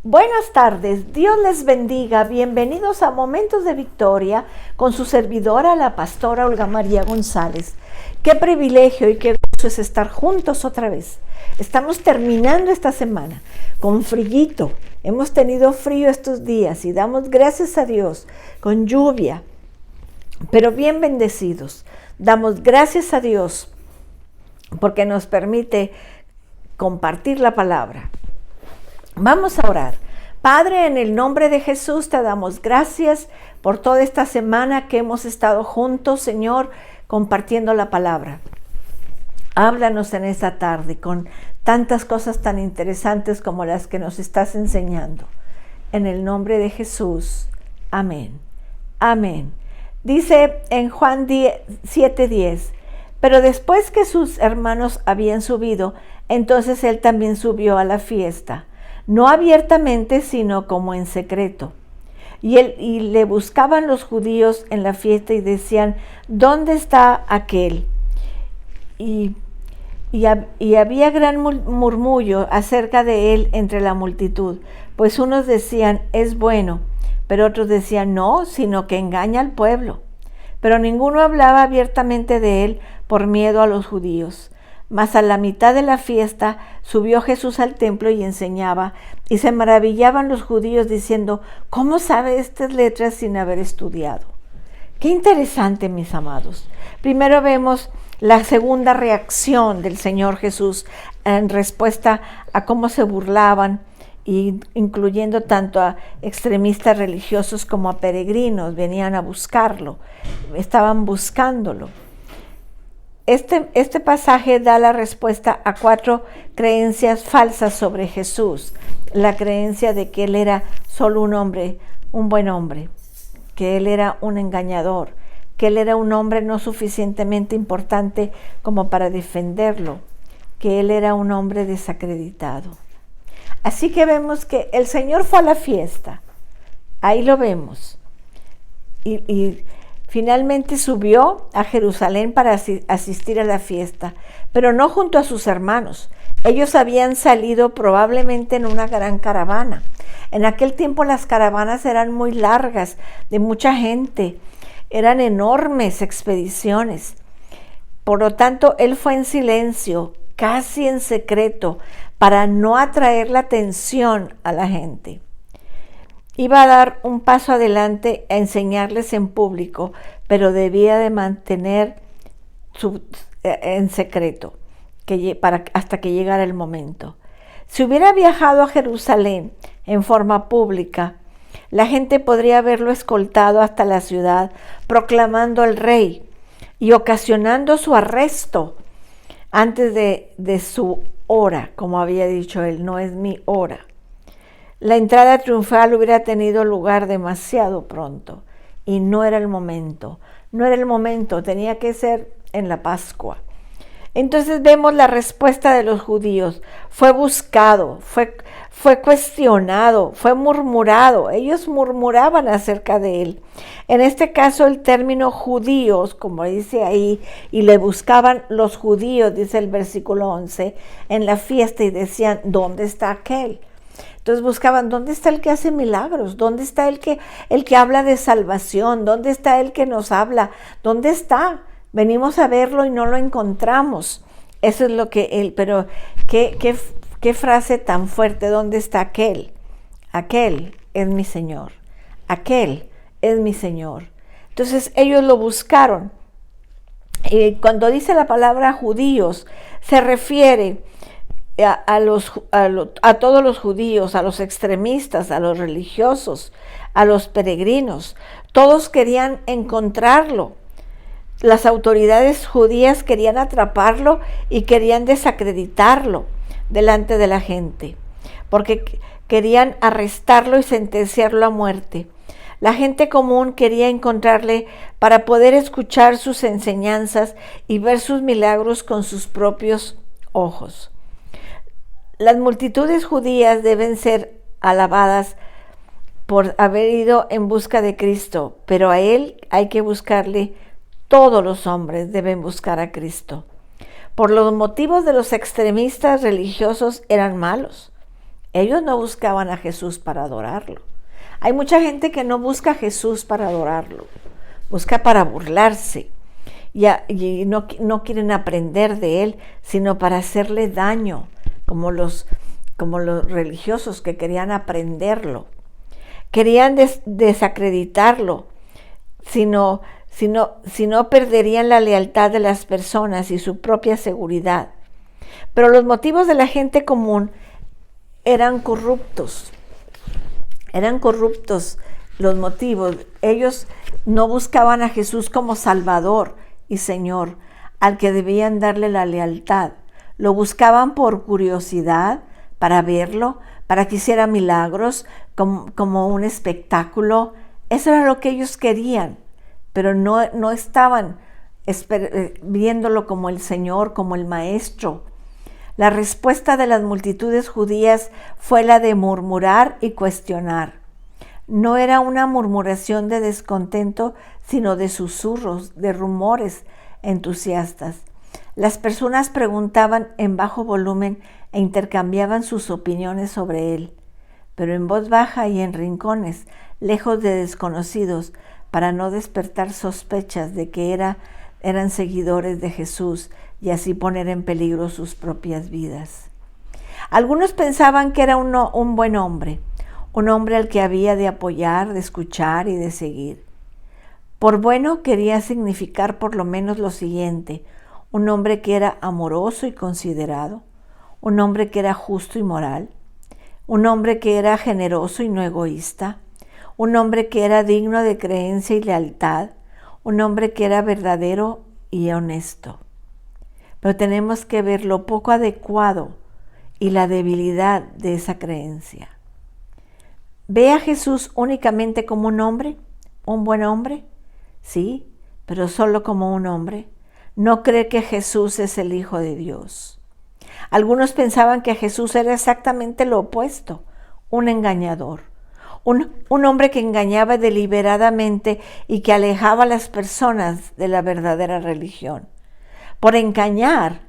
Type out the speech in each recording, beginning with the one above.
Buenas tardes, Dios les bendiga, bienvenidos a Momentos de Victoria con su servidora, la pastora Olga María González. Qué privilegio y qué gozo es estar juntos otra vez. Estamos terminando esta semana con frillito, hemos tenido frío estos días y damos gracias a Dios con lluvia, pero bien bendecidos. Damos gracias a Dios porque nos permite compartir la palabra. Vamos a orar. Padre, en el nombre de Jesús te damos gracias por toda esta semana que hemos estado juntos, Señor, compartiendo la palabra. Háblanos en esta tarde con tantas cosas tan interesantes como las que nos estás enseñando. En el nombre de Jesús. Amén. Amén. Dice en Juan 7:10, pero después que sus hermanos habían subido, entonces él también subió a la fiesta. No abiertamente, sino como en secreto. Y le buscaban los judíos en la fiesta y decían, ¿dónde está aquel? Y había gran murmullo acerca de él entre la multitud, pues unos decían, es bueno, pero otros decían, no, sino que engaña al pueblo. Pero ninguno hablaba abiertamente de él por miedo a los judíos. Mas a la mitad de la fiesta subió Jesús al templo y enseñaba, y se maravillaban los judíos diciendo, ¿cómo sabe estas letras sin haber estudiado? Qué interesante, mis amados. Primero vemos la segunda reacción del Señor Jesús en respuesta a cómo se burlaban, incluyendo tanto a extremistas religiosos como a peregrinos. Venían a buscarlo, estaban buscándolo. Este pasaje da la respuesta a 4 creencias falsas sobre Jesús. La creencia de que él era solo un hombre, un buen hombre, que él era un engañador, que él era un hombre no suficientemente importante como para defenderlo, que él era un hombre desacreditado. Así que vemos que el Señor fue a la fiesta, ahí lo vemos, y finalmente subió a Jerusalén para asistir a la fiesta, pero no junto a sus hermanos. Ellos habían salido probablemente en una gran caravana. En aquel tiempo las caravanas eran muy largas, de mucha gente, eran enormes expediciones. Por lo tanto, él fue en silencio, casi en secreto, para no atraer la atención a la gente. Iba a dar un paso adelante a enseñarles en público, pero debía de mantener en secreto hasta que llegara el momento. Si hubiera viajado a Jerusalén en forma pública, la gente podría haberlo escoltado hasta la ciudad, proclamando al rey y ocasionando su arresto antes de su hora, como había dicho él, no es mi hora. La entrada triunfal hubiera tenido lugar demasiado pronto y no era el momento. No era el momento, tenía que ser en la Pascua. Entonces vemos la respuesta de los judíos. Fue buscado, fue cuestionado, fue murmurado. Ellos murmuraban acerca de él. En este caso el término judíos, como dice ahí, y le buscaban los judíos, dice el versículo 11, en la fiesta y decían, ¿dónde está aquel? Entonces buscaban, ¿dónde está el que hace milagros? ¿Dónde está el que habla de salvación? ¿Dónde está el que nos habla? ¿Dónde está? Venimos a verlo y no lo encontramos. Eso es lo que él, pero qué frase tan fuerte, ¿dónde está aquel? Aquel es mi Señor. Aquel es mi Señor. Entonces ellos lo buscaron. Y cuando dice la palabra judíos, se refiere a todos los judíos, a los extremistas, a los religiosos, a los peregrinos. Todos querían encontrarlo. Las autoridades judías querían atraparlo y querían desacreditarlo delante de la gente, porque querían arrestarlo y sentenciarlo a muerte. La gente común quería encontrarle para poder escuchar sus enseñanzas y ver sus milagros con sus propios ojos. Las multitudes judías deben ser alabadas por haber ido en busca de Cristo, pero a Él hay que buscarle. Todos los hombres deben buscar a Cristo. Por los motivos de los extremistas religiosos eran malos. Ellos no buscaban a Jesús para adorarlo. Hay mucha gente que no busca a Jesús para adorarlo, busca para burlarse y no quieren aprender de él, sino para hacerle daño, como los religiosos que querían aprenderlo. Querían desacreditarlo, si no perderían la lealtad de las personas y su propia seguridad. Pero los motivos de la gente común eran corruptos. Eran corruptos los motivos. Ellos no buscaban a Jesús como Salvador y Señor, al que debían darle la lealtad. Lo buscaban por curiosidad, para verlo, para que hiciera milagros, como un espectáculo. Eso era lo que ellos querían, pero no estaban viéndolo como el Señor, como el Maestro. La respuesta de las multitudes judías fue la de murmurar y cuestionar. No era una murmuración de descontento, sino de susurros, de rumores entusiastas. Las personas preguntaban en bajo volumen e intercambiaban sus opiniones sobre él, pero en voz baja y en rincones, lejos de desconocidos, para no despertar sospechas de que eran seguidores de Jesús y así poner en peligro sus propias vidas. Algunos pensaban que era un buen hombre, un hombre al que había de apoyar, de escuchar y de seguir. Por bueno quería significar por lo menos lo siguiente: un hombre que era amoroso y considerado, un hombre que era justo y moral, un hombre que era generoso y no egoísta, un hombre que era digno de creencia y lealtad, un hombre que era verdadero y honesto. Pero tenemos que ver lo poco adecuado y la debilidad de esa creencia. ¿Ve a Jesús únicamente como un hombre? ¿Un buen hombre? Sí, pero solo como un hombre. No cree que Jesús es el Hijo de Dios. Algunos pensaban que Jesús era exactamente lo opuesto, un engañador, un hombre que engañaba deliberadamente y que alejaba a las personas de la verdadera religión. Por engañar,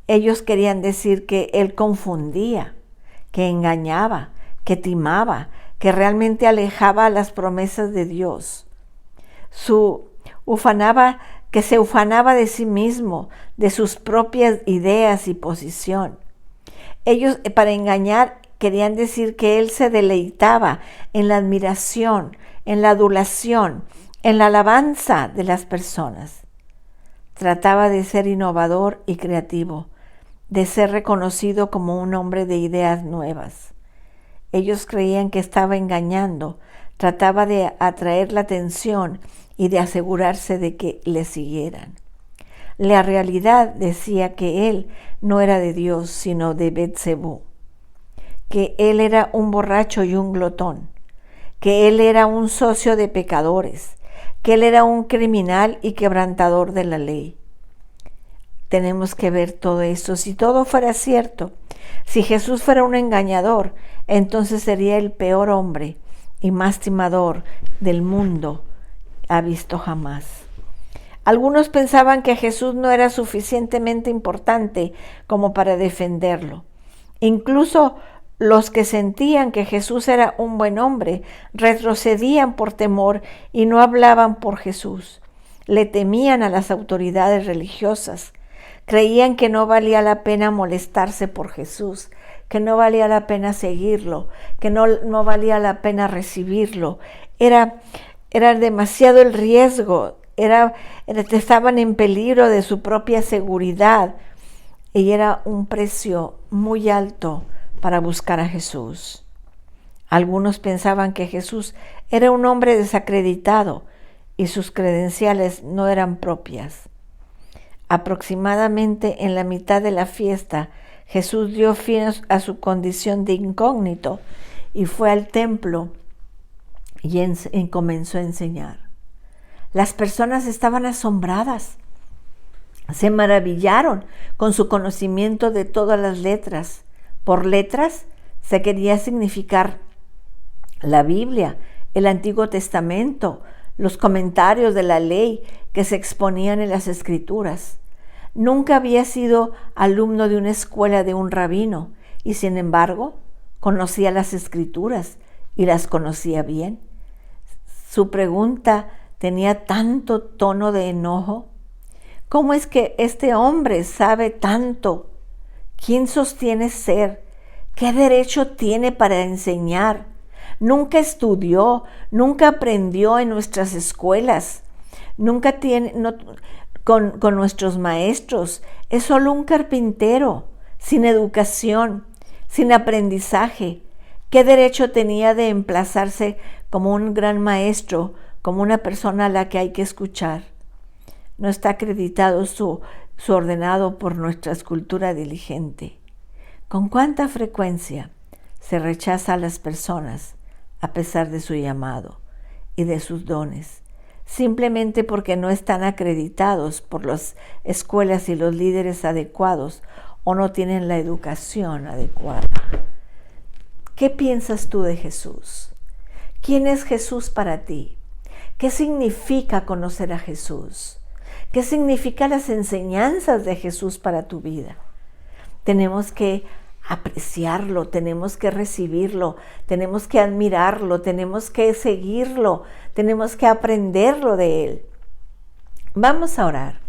ellos querían decir que él confundía, que engañaba, que timaba, que realmente alejaba a las promesas de Dios. Que se ufanaba de sí mismo, de sus propias ideas y posición. Ellos, para engañar, querían decir que él se deleitaba en la admiración, en la adulación, en la alabanza de las personas. Trataba de ser innovador y creativo, de ser reconocido como un hombre de ideas nuevas. Ellos creían que estaba engañando, trataba de atraer la atención y de asegurarse de que le siguieran. La realidad decía que él no era de Dios, sino de Beelzebú, que él era un borracho y un glotón, que él era un socio de pecadores, que él era un criminal y quebrantador de la ley. Tenemos que ver todo esto. Si todo fuera cierto, si Jesús fuera un engañador, entonces sería el peor hombre y más timador del mundo ha visto jamás. Algunos pensaban que Jesús no era suficientemente importante como para defenderlo. Incluso los que sentían que Jesús era un buen hombre retrocedían por temor y no hablaban por Jesús. Le temían a las autoridades religiosas. Creían que no valía la pena molestarse por Jesús, que no valía la pena seguirlo, que no valía la pena recibirlo. Era demasiado el riesgo, estaban en peligro de su propia seguridad y era un precio muy alto para buscar a Jesús. Algunos pensaban que Jesús era un hombre desacreditado y sus credenciales no eran propias. Aproximadamente en la mitad de la fiesta, Jesús dio fin a su condición de incógnito y fue al templo y comenzó a enseñar. Las personas estaban asombradas, se maravillaron con su conocimiento de todas las letras. Por letras se quería significar la Biblia, el Antiguo Testamento, los comentarios de la ley que se exponían en las Escrituras. Nunca había sido alumno de una escuela de un rabino y, sin embargo, conocía las Escrituras y las conocía bien. Su pregunta tenía tanto tono de enojo. ¿Cómo es que este hombre sabe tanto? ¿Quién sostiene ser? ¿Qué derecho tiene para enseñar? Nunca estudió, nunca aprendió en nuestras escuelas, nunca tiene con nuestros maestros. Es solo un carpintero, sin educación, sin aprendizaje. ¿Qué derecho tenía de emplazarse como un gran maestro, como una persona a la que hay que escuchar? No está acreditado su ordenado por nuestra escultura diligente. ¿Con cuánta frecuencia se rechaza a las personas a pesar de su llamado y de sus dones, simplemente porque no están acreditados por las escuelas y los líderes adecuados o no tienen la educación adecuada? ¿Qué piensas tú de Jesús? ¿Quién es Jesús para ti? ¿Qué significa conocer a Jesús? ¿Qué significan las enseñanzas de Jesús para tu vida? Tenemos que apreciarlo, tenemos que recibirlo, tenemos que admirarlo, tenemos que seguirlo, tenemos que aprenderlo de Él. Vamos a orar.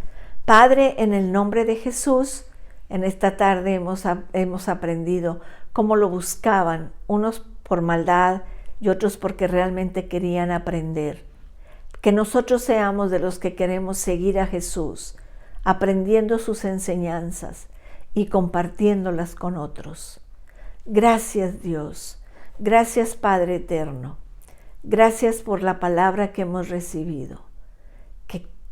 Padre, en el nombre de Jesús, en esta tarde hemos aprendido cómo lo buscaban, unos por maldad y otros porque realmente querían aprender. Que nosotros seamos de los que queremos seguir a Jesús, aprendiendo sus enseñanzas y compartiéndolas con otros. Gracias, Dios. Gracias, Padre eterno. Gracias por la palabra que hemos recibido.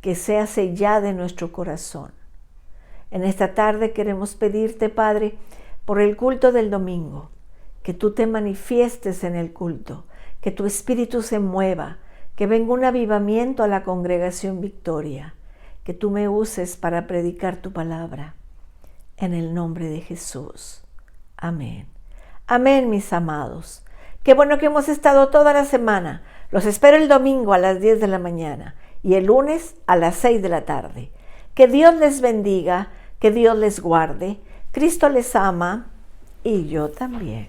Que sea sellada en nuestro corazón. En esta tarde queremos pedirte, Padre, por el culto del domingo, que tú te manifiestes en el culto, que tu espíritu se mueva, que venga un avivamiento a la congregación Victoria, que tú me uses para predicar tu palabra. En el nombre de Jesús. Amén. Amén, mis amados. Qué bueno que hemos estado toda la semana. Los espero el domingo a las 10 de la mañana y el lunes a las 6 de la tarde. Que Dios les bendiga, que Dios les guarde. Cristo les ama y yo también.